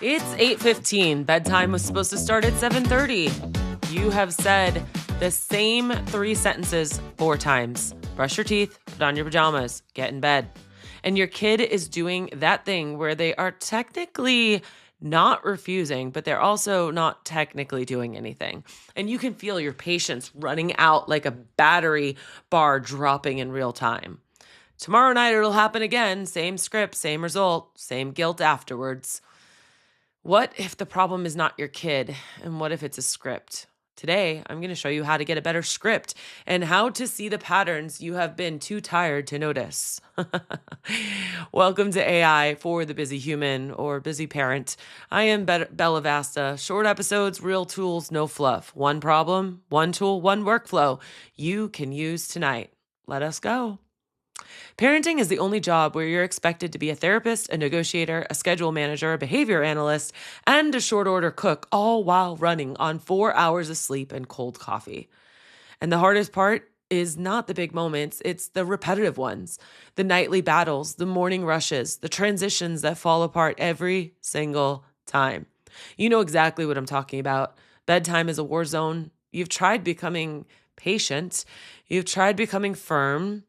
It's 8:15. Bedtime was supposed to start at 7:30. You have said the same 3 sentences 4 times. Brush your teeth, put on your pajamas, get in bed. And your kid is doing that thing where they are technically not refusing, but they're also not technically doing anything. And you can feel your patience running out like a battery bar dropping in real time. Tomorrow night it'll happen again. Same script, same result, same guilt afterwards. What if the problem is not your kid? And what if it's a script? Today, I'm going to show you how to get a better script and how to see the patterns you have been too tired to notice. Welcome to AI for the busy human or busy parent. I am Bella Vasta. Short episodes, real tools, no fluff. One problem, one tool, one workflow you can use tonight. Let us go. Parenting is the only job where you're expected to be a therapist, a negotiator, a schedule manager, a behavior analyst, and a short order cook, all while running on 4 hours of sleep and cold coffee. And the hardest part is not the big moments, it's the repetitive ones, the nightly battles, the morning rushes, the transitions that fall apart every single time. You know exactly what I'm talking about. Bedtime is a war zone. You've tried becoming patient. You've tried becoming firm.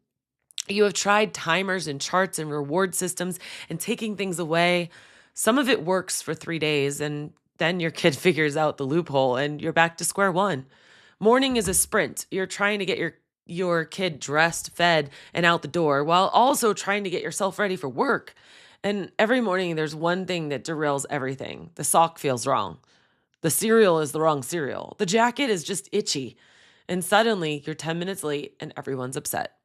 You have tried timers and charts and reward systems and taking things away. Some of it works for 3 days, and then your kid figures out the loophole and you're back to square one. Morning is a sprint. You're trying to get your kid dressed, fed, and out the door while also trying to get yourself ready for work. And every morning there's one thing that derails everything. The sock feels wrong. The cereal is the wrong cereal. The jacket is just itchy. And suddenly you're 10 minutes late and everyone's upset.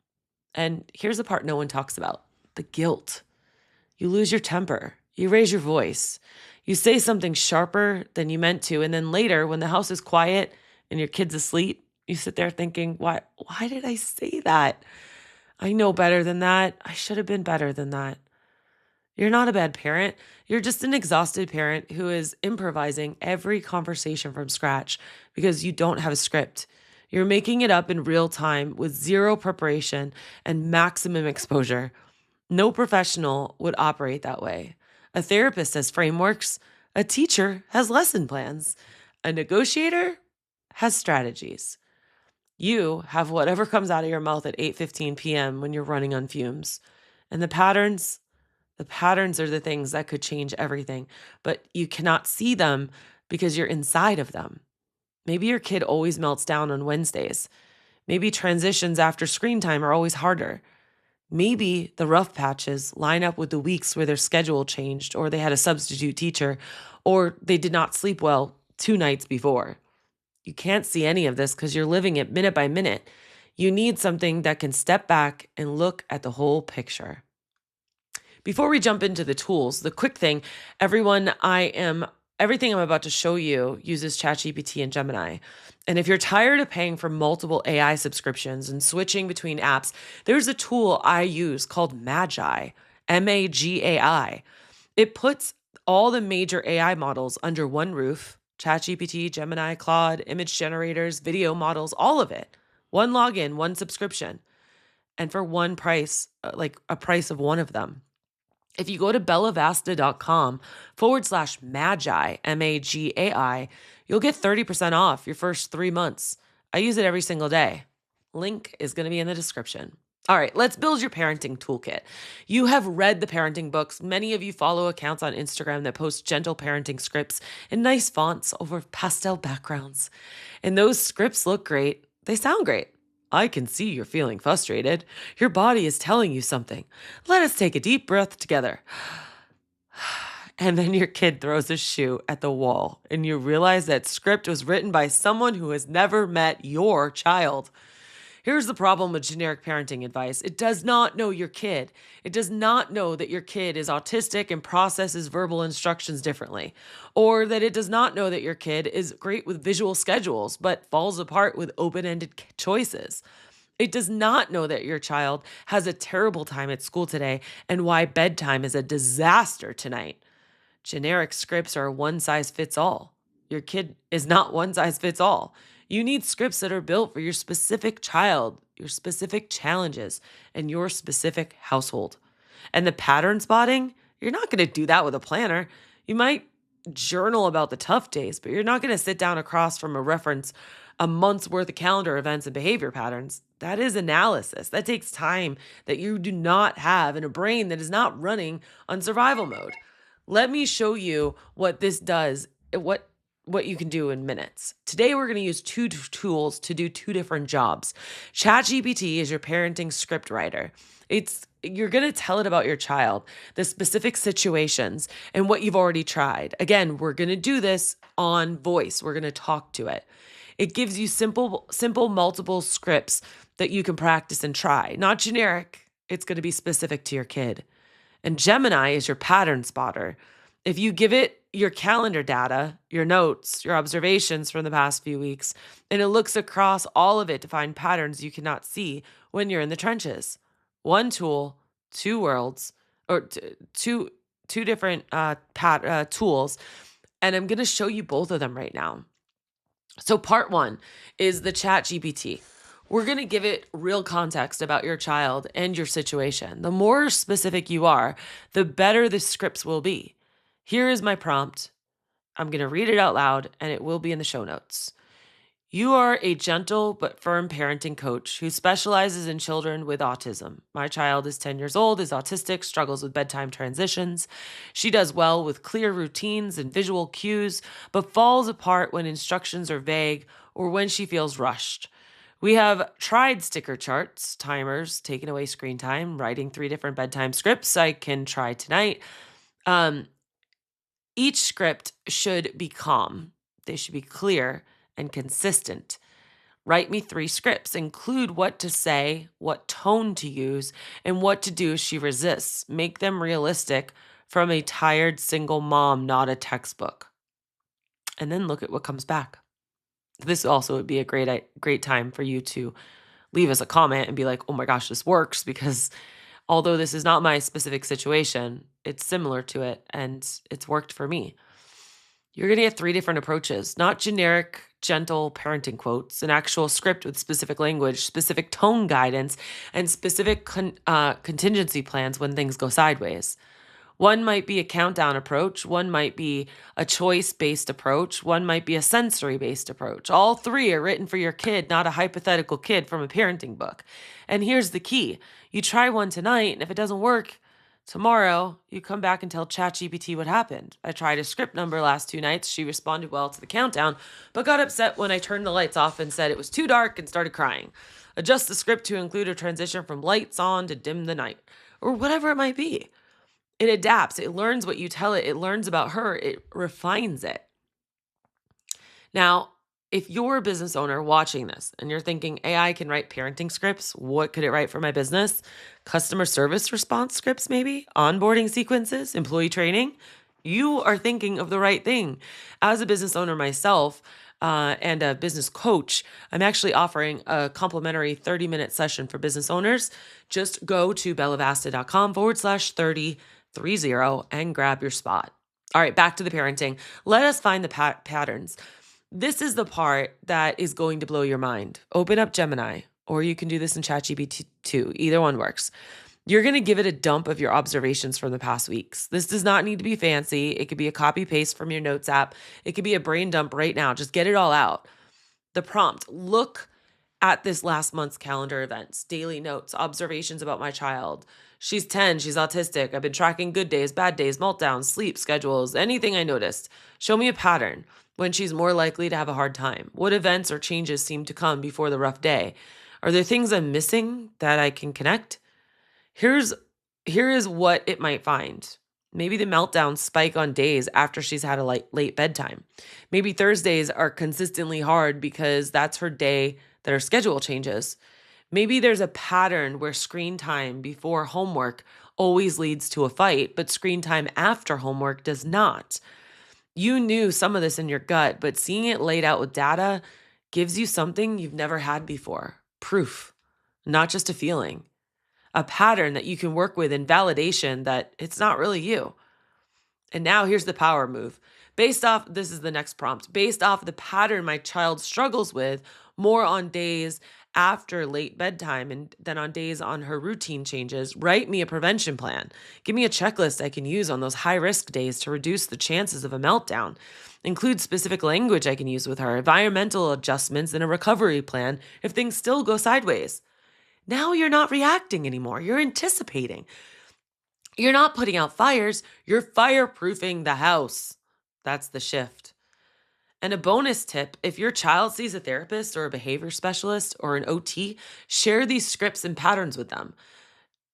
And here's the part no one talks about: the guilt. You lose your temper. You raise your voice. You say something sharper than you meant to. And then later, when the house is quiet and your kid's asleep, you sit there thinking, why did I say that? I know better than that. I should have been better than that. You're not a bad parent. You're just an exhausted parent who is improvising every conversation from scratch because you don't have a script. You're making it up in real time with zero preparation and maximum exposure. No professional would operate that way. A therapist has frameworks. A teacher has lesson plans. A negotiator has strategies. You have whatever comes out of your mouth at 8:15 p.m. when you're running on fumes. And the patterns are the things that could change everything, but you cannot see them because you're inside of them. Maybe your kid always melts down on Wednesdays. Maybe transitions after screen time are always harder. Maybe the rough patches line up with the weeks where their schedule changed, or they had a substitute teacher, or they did not sleep well 2 nights before. You can't see any of this because you're living it minute by minute. You need something that can step back and look at the whole picture. Before we jump into the tools, the quick thing, everything I'm about to show you uses ChatGPT and Gemini. And if you're tired of paying for multiple AI subscriptions and switching between apps, there's a tool I use called Magi, Magai. It puts all the major AI models under one roof: ChatGPT, Gemini, Claude, image generators, video models, all of it. One login, one subscription, and for one price, like a price of one of them. If you go to bellavasta.com/magi, Magai, you'll get 30% off your first 3 months. I use it every single day. Link is going to be in the description. All right, let's build your parenting toolkit. You have read the parenting books. Many of you follow accounts on Instagram that post gentle parenting scripts in nice fonts over pastel backgrounds. And those scripts look great. They sound great. I can see you're feeling frustrated. Your body is telling you something. Let us take a deep breath together. And then your kid throws a shoe at the wall, and you realize that script was written by someone who has never met your child. Here's the problem with generic parenting advice. It does not know your kid. It does not know that your kid is autistic and processes verbal instructions differently, or that it does not know that your kid is great with visual schedules but falls apart with open-ended choices. It does not know that your child has a terrible time at school today and why bedtime is a disaster tonight. Generic scripts are one size fits all. Your kid is not one size fits all. You need scripts that are built for your specific child, your specific challenges, and your specific household. And the pattern spotting, you're not going to do that with a planner. You might journal about the tough days, but you're not going to sit down across from a reference a month's worth of calendar events and behavior patterns. That is analysis. That takes time that you do not have in a brain that is not running on survival mode. Let me show you what this does, what you can do in minutes. Today we're going to use two tools to do two different jobs. ChatGPT is your parenting script writer. You're going to tell it about your child, the specific situations, and what you've already tried. Again, we're going to do this on voice. We're going to talk to it. It gives you simple multiple scripts that you can practice and try. Not generic. It's going to be specific to your kid. And Gemini is your pattern spotter. If you give it your calendar data, your notes, your observations from the past few weeks, and it looks across all of it to find patterns you cannot see when you're in the trenches. One tool, two worlds, or two different tools, and I'm going to show you both of them right now. So part one is the ChatGPT. We're going to give it real context about your child and your situation. The more specific you are, the better the scripts will be. Here is my prompt. I'm going to read it out loud, and it will be in the show notes. You are a gentle but firm parenting coach who specializes in children with autism. My child is 10 years old, is autistic, struggles with bedtime transitions. She does well with clear routines and visual cues, but falls apart when instructions are vague or when she feels rushed. We have tried sticker charts, timers, taking away screen time, writing 3 different bedtime scripts I can try tonight. Each script should be calm. They should be clear and consistent. Write me 3 scripts. Include what to say, what tone to use, and what to do if she resists. Make them realistic from a tired single mom, not a textbook. And then look at what comes back. This also would be a great time for you to leave us a comment and be like, oh my gosh, this works, because although this is not my specific situation, it's similar to it and it's worked for me. You're going to get 3 different approaches, not generic, gentle parenting quotes, an actual script with specific language, specific tone guidance, and specific contingency plans when things go sideways. One might be a countdown approach. One might be a choice-based approach. One might be a sensory-based approach. All 3 are written for your kid, not a hypothetical kid from a parenting book. And here's the key. You try one tonight, and if it doesn't work, tomorrow you come back and tell ChatGPT what happened. I tried a script number last 2 nights. She responded well to the countdown, but got upset when I turned the lights off and said it was too dark and started crying. Adjust the script to include a transition from lights on to dim the night, or whatever it might be. It adapts. It learns what you tell it. It learns about her. It refines it. Now, if you're a business owner watching this and you're thinking AI can write parenting scripts, what could it write for my business? Customer service response scripts, maybe? Onboarding sequences? Employee training? You are thinking of the right thing. As a business owner myself, and a business coach, I'm actually offering a complimentary 30-minute session for business owners. Just go to bellavasta.com/3030 and grab your spot. All right, back to the parenting. Let us find the patterns. This is the part that is going to blow your mind. Open up Gemini, or you can do this in ChatGPT too. Either one works. You're going to give it a dump of your observations from the past weeks. This does not need to be fancy. It could be a copy paste from your notes app. It could be a brain dump right now. Just get it all out. The prompt: look at this last month's calendar events, daily notes, observations about my child. She's 10. She's autistic. I've been tracking good days, bad days, meltdowns, sleep schedules, anything I noticed. Show me a pattern when she's more likely to have a hard time. What events or changes seem to come before the rough day? Are there things I'm missing that I can connect? Here is what it might find. Maybe the meltdowns spike on days after she's had a late bedtime. Maybe Thursdays are consistently hard because that's her day that her schedule changes. Maybe there's a pattern where screen time before homework always leads to a fight, but screen time after homework does not. You knew some of this in your gut, but seeing it laid out with data gives you something you've never had before. Proof, not just a feeling. A pattern that you can work with and validation that it's not really you. And now here's the power move. This is the next prompt. Based off the pattern my child struggles with more on days after late bedtime and then on days on her routine changes, write me a prevention plan. Give me a checklist I can use on those high-risk days to reduce the chances of a meltdown. Include specific language I can use with her, environmental adjustments, and a recovery plan if things still go sideways. Now you're not reacting anymore. You're anticipating. You're not putting out fires. You're fireproofing the house. That's the shift. And a bonus tip, if your child sees a therapist or a behavior specialist or an OT, share these scripts and patterns with them,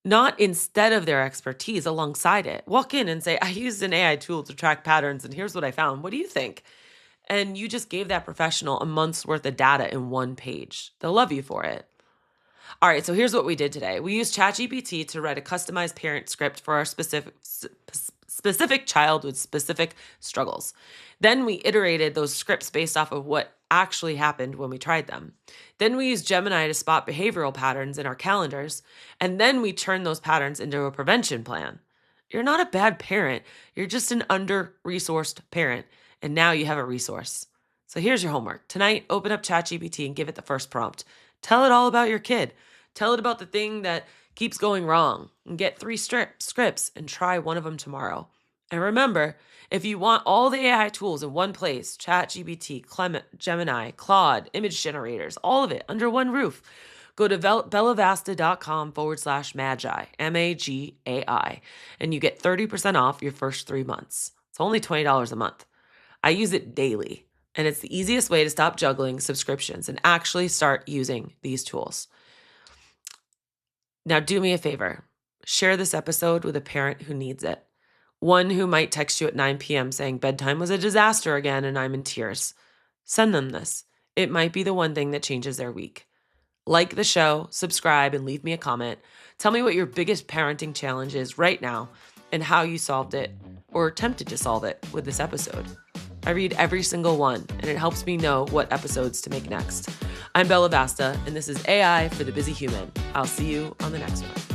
not instead of their expertise, alongside it. Walk in and say, I used an AI tool to track patterns and here's what I found. What do you think? And you just gave that professional a month's worth of data in one page. They'll love you for it. All right, so here's what we did today. We used ChatGPT to write a customized parent script for our specific child with specific struggles. Then we iterated those scripts based off of what actually happened when we tried them. Then we used Gemini to spot behavioral patterns in our calendars, and then we turned those patterns into a prevention plan. You're not a bad parent. You're just an under-resourced parent, and now you have a resource. So here's your homework. Tonight, open up ChatGPT and give it the first prompt. Tell it all about your kid. Tell it about the thing that keeps going wrong, and get 3 scripts and try one of them tomorrow. And remember, if you want all the AI tools in one place, ChatGPT, Gemini, Claude, image generators, all of it under one roof, go to bellavasta.com/magi, MAGAI, and you get 30% off your first 3 months. It's only $20 a month. I use it daily, and it's the easiest way to stop juggling subscriptions and actually start using these tools. Now, do me a favor. Share this episode with a parent who needs it. One who might text you at 9 p.m. saying bedtime was a disaster again and I'm in tears. Send them this. It might be the one thing that changes their week. Like the show, subscribe, and leave me a comment. Tell me what your biggest parenting challenge is right now and how you solved it or attempted to solve it with this episode. I read every single one, and it helps me know what episodes to make next. I'm Bella Vasta, and this is AI for the Busy Human. I'll see you on the next one.